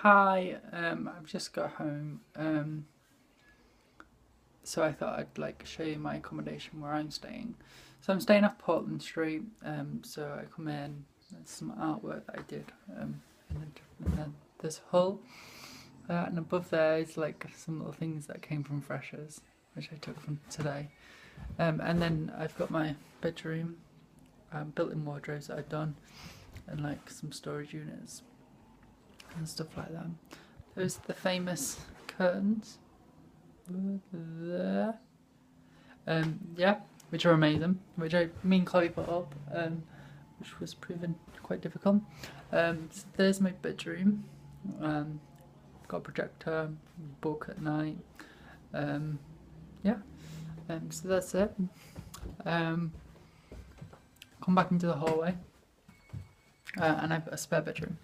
Hi, I've just got home, so I thought I'd like show you my accommodation where I'm staying. So I'm staying off Portland Street, so I come in, there's some artwork that I did, and then there's Hull, and above there is like some little things that came from Freshers, which I took from today. And then I've got my bedroom, built-in wardrobes that I've done, and like some storage units and stuff like that. There's the famous curtains there, yeah, which are amazing, which me and Chloe put up, which was proven quite difficult. So there's my bedroom. Got a projector, book at night. Yeah. So that's it. Come back into the hallway, and I've got a spare bedroom.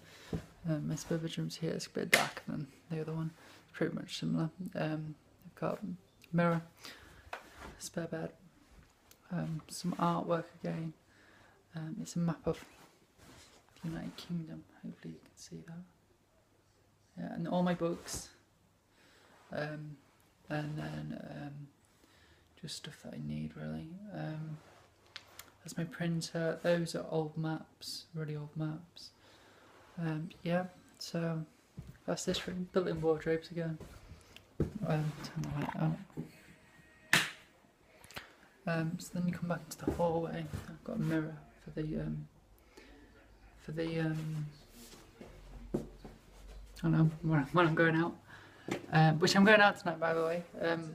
My spare bedroom's here. It's a bit darker than the other one. It's pretty much similar. I've got a mirror, a spare bed, some artwork again. It's a map of the United Kingdom. Hopefully you can see that. Yeah, and all my books. And then just stuff that I need really. That's my printer. Those are old maps, really old maps. Yeah, so that's this room. Built-in wardrobes again. Turn the light out. So then you come back into the hallway. I've got a mirror for the I don't know when I'm going out. Which I'm going out tonight, by the way.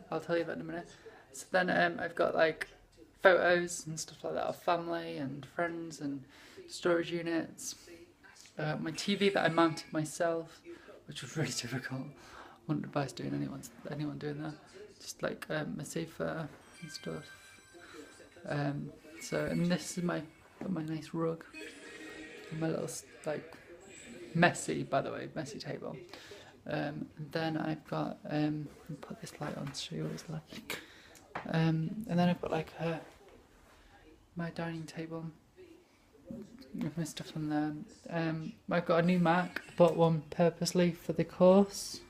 I'll tell you that in a minute. So then I've got like photos and stuff like that of family and friends and storage units. My TV that I mounted myself, which was really difficult. I wouldn't advise doing anyone doing that. Just like my sofa and stuff. So and this is my nice rug and my little like messy, by the way, messy table. And then I've got I'll put this light on to show you what it's like. And then I've got like my dining table with my stuff on there. I've got a new Mac. I bought one purposely for the course.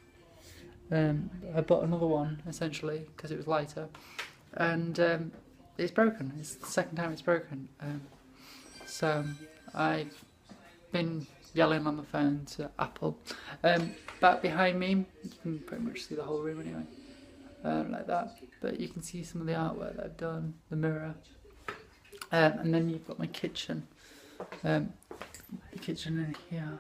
I bought another one essentially because it was lighter, and it's broken. It's the second time it's broken. So I've been yelling on the phone to Apple. Back behind me, you can pretty much see the whole room anyway, like that. But you can see some of the artwork that I've done, the mirror. And then you've got my kitchen. The kitchen in here.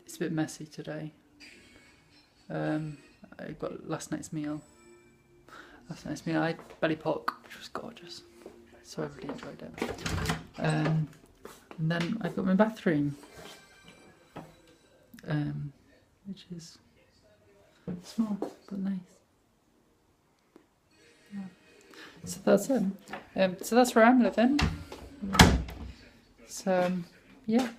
It's a bit messy today. I got last night's meal. I had belly pork, which was gorgeous. So I really enjoyed it. And then I've got my bathroom, which is small but nice. Yeah. So that's it. So that's where I'm living. So yeah.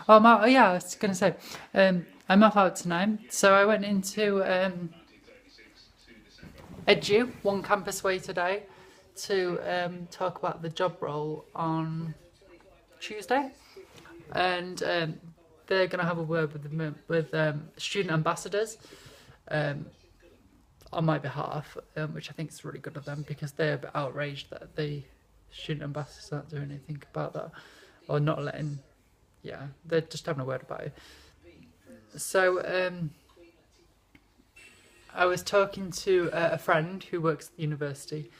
Oh yeah, I was gonna say, I'm off out tonight. So I went into Edu, one campus way today, to talk about the job role on Tuesday, and they're going to have a word with student ambassadors on my behalf, which I think is really good of them because they're a bit outraged that the student ambassadors aren't doing anything about that or not letting. Yeah, they're just having a word about it. So I was talking to a friend who works at the university,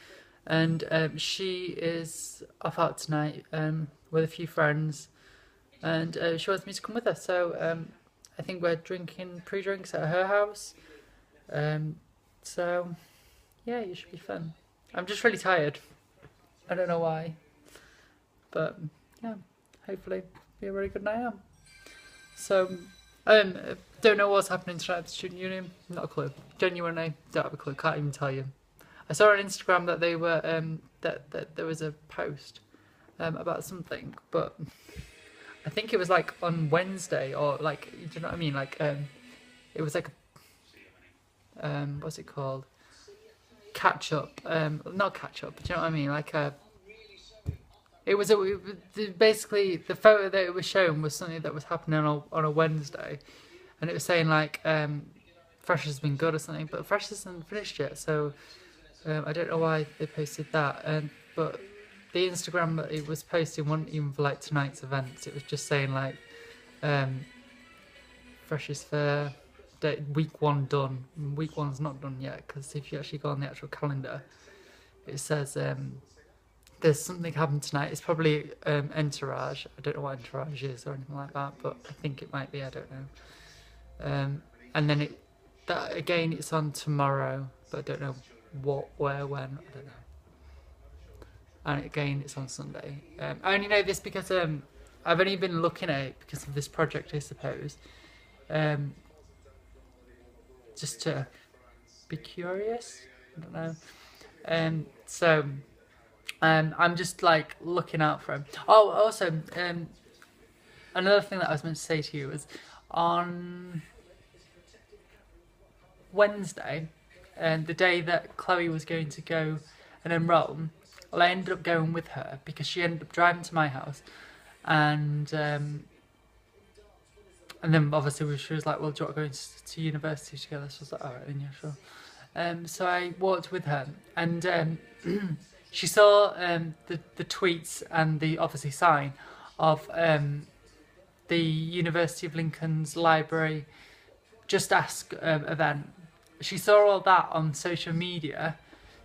and she is off out tonight with a few friends, and she wants me to come with her. So I think we're drinking pre-drinks at her house. So yeah, it should be fun. I'm just really tired. I don't know why, but yeah, hopefully be a really good night out. So don't know what's happening tonight at the student union. Not a clue. Genuinely, don't have a clue. Can't even tell you. I saw on Instagram that they were that there was a post about something, but I think it was like on Wednesday or like, do you know what I mean? Like it was like what's it called? Catch up. Not catch up. Do you know what I mean? Like a It was basically the photo that it was shown was something that was happening on a Wednesday, and it was saying like Fresh has been good or something, but Fresh hasn't finished yet, so I don't know why they posted that. But the Instagram that it was posting wasn't even for like tonight's events. It was just saying like Fresh is Fair, week 1 done. Week 1's not done yet, because if you actually go on the actual calendar, it says there's something happened tonight. It's probably Entourage. I don't know what Entourage is or anything like that, but I think it might be. I don't know. And then that again, it's on tomorrow, but I don't know what, where, when. I don't know. And again, it's on Sunday. I only know this because I've only been looking at it because of this project, I suppose. Just to be curious. I don't know. So I'm just like looking out for him. Oh, also, another thing that I was meant to say to you was on Wednesday, the day that Chloe was going to go and enroll, well, I ended up going with her because she ended up driving to my house, and then obviously she was like, well, do you want to go to university together? So I was like, alright then, yeah, sure. So I walked with her, and she saw the tweets and the obviously sign of the University of Lincoln's library Just Ask event. She saw all that on social media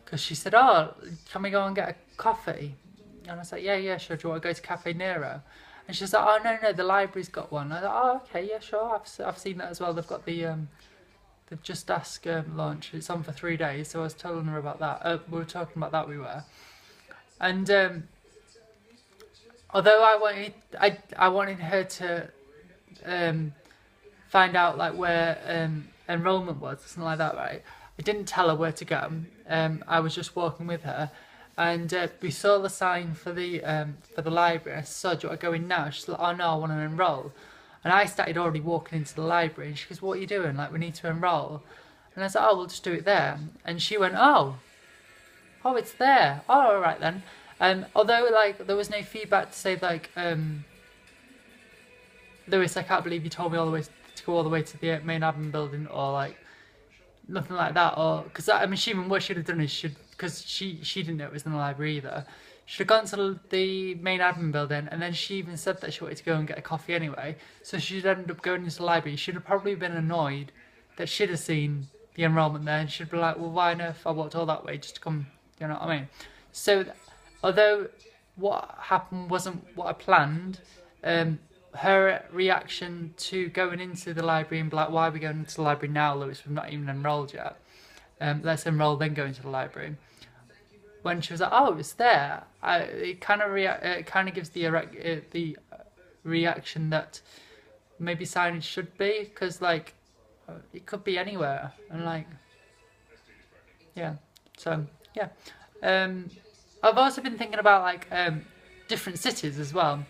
because she said, oh, can we go and get a coffee? And I was like, yeah, sure. Do you want to go to Cafe Nero? And she's like, oh, no, the library's got one. I was like, oh, okay, yeah, sure. I've seen that as well. They've got the Just Ask launch. It's on for 3 days. So I was telling her about that. We were talking about that, we were. And although I wanted her to find out like where enrollment was, something like that, right? I didn't tell her where to go. I was just walking with her, and we saw the sign for the library. I said, do you want to go in now? She's like, oh no, I want to enroll. And I started already walking into the library, and she goes, what are you doing? Like, we need to enroll. And I said, oh, we'll just do it there. And she went, oh, it's there. Oh, all right then. Although like there was no feedback to say like Lewis, I can't believe you told me to go all the way to the main admin building, or like nothing like that, or because I'm assuming what she'd have done is because she didn't know it was in the library either. She'd have gone to the main admin building, and then she even said that she wanted to go and get a coffee anyway. So she'd ended up going into the library. She'd have probably been annoyed that she'd have seen the enrollment there, and she'd be like, well, why on earth I walked all that way just to come, you know what I mean? So although what happened wasn't what I planned, her reaction to going into the library and be like, why are we going into the library now, Lewis? We've not even enrolled yet. Let's enroll, then go into the library. When she was like, oh, it's there, it kind of gives the reaction that maybe signage should be, because like it could be anywhere, and like yeah. So yeah. I've also been thinking about like different cities as well,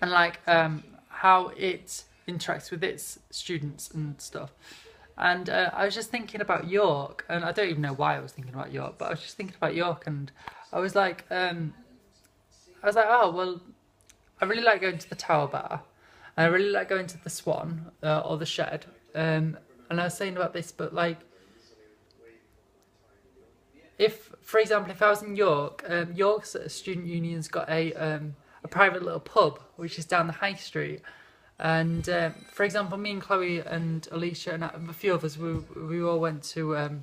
and like how it interacts with its students and stuff. And I was just thinking about York, and I don't even know why I was thinking about York, but I was just thinking about York, and I was like, oh well, I really like going to the Tower Bar, and I really like going to the Swan or the Shed. And I was saying about this, but like, if, for example, if I was in York, York's student union's got a private little pub which is down the high street, and for example, me and Chloe and Alicia and a few of us, we all went to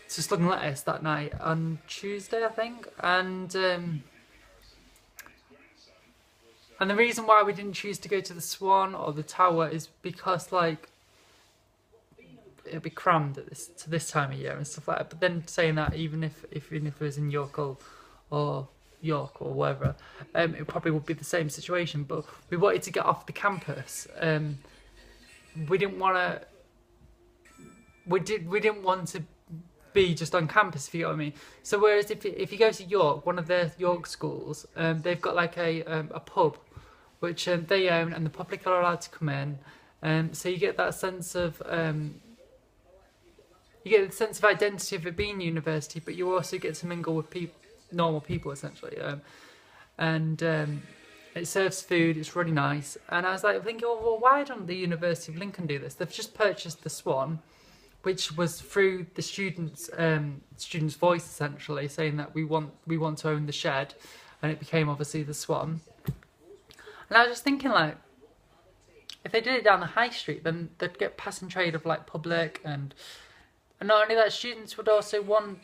Slug and Lettuce that night on Tuesday, I think, and the reason why we didn't choose to go to the Swan or the Tower is because like it'd be crammed at this time of year and stuff like that. But then saying that, even if it was in York or York or wherever, it probably would be the same situation. But we wanted to get off the campus. We didn't want to be just on campus, if you know what I mean. So whereas if you go to York, one of the York schools, they've got like a pub which they own, and the public are allowed to come in. So you get that sense of identity of it being university, but you also get to mingle with normal people essentially. and it serves food. It's really nice. And I was like thinking, well, why don't the University of Lincoln do this? They've just purchased the Swan, which was through the students' voice, essentially saying that we want to own the shed, and it became obviously the Swan. And I was just thinking, like, if they did it down the high street, then they'd get passing trade of like public, and not only that, students would also want.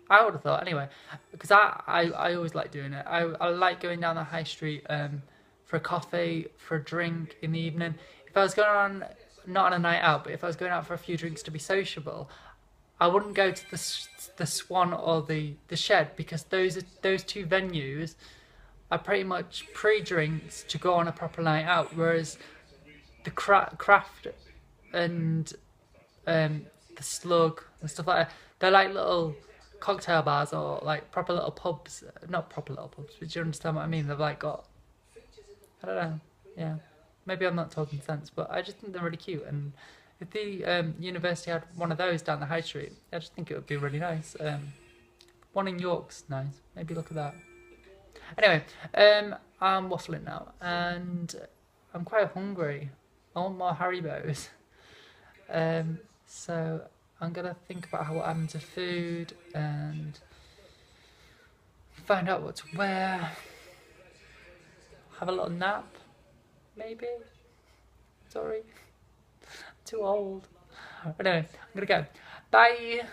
I would have thought anyway, because I always like doing it. I like going down the high street for a coffee, for a drink in the evening. If I was going on, not on a night out, but if I was going out for a few drinks to be sociable, I wouldn't go to the Swan or the Shed, because those two venues are pretty much pre-drinks to go on a proper night out, whereas the Craft and the Slug and stuff like that, they're like little cocktail bars or like proper little pubs. Not proper little pubs, but do you understand what I mean? They've like got, I don't know, yeah, maybe I'm not talking sense, but I just think they're really cute. And if the university had one of those down the high street, I just think it would be really nice. One in York's nice, maybe look at that. Anyway, I'm waffling now, and I'm quite hungry. I want more Haribos. So I'm gonna think about what happened to food and find out what to wear. Have a little nap, maybe. Sorry, too old. Anyway, I'm gonna go. Bye.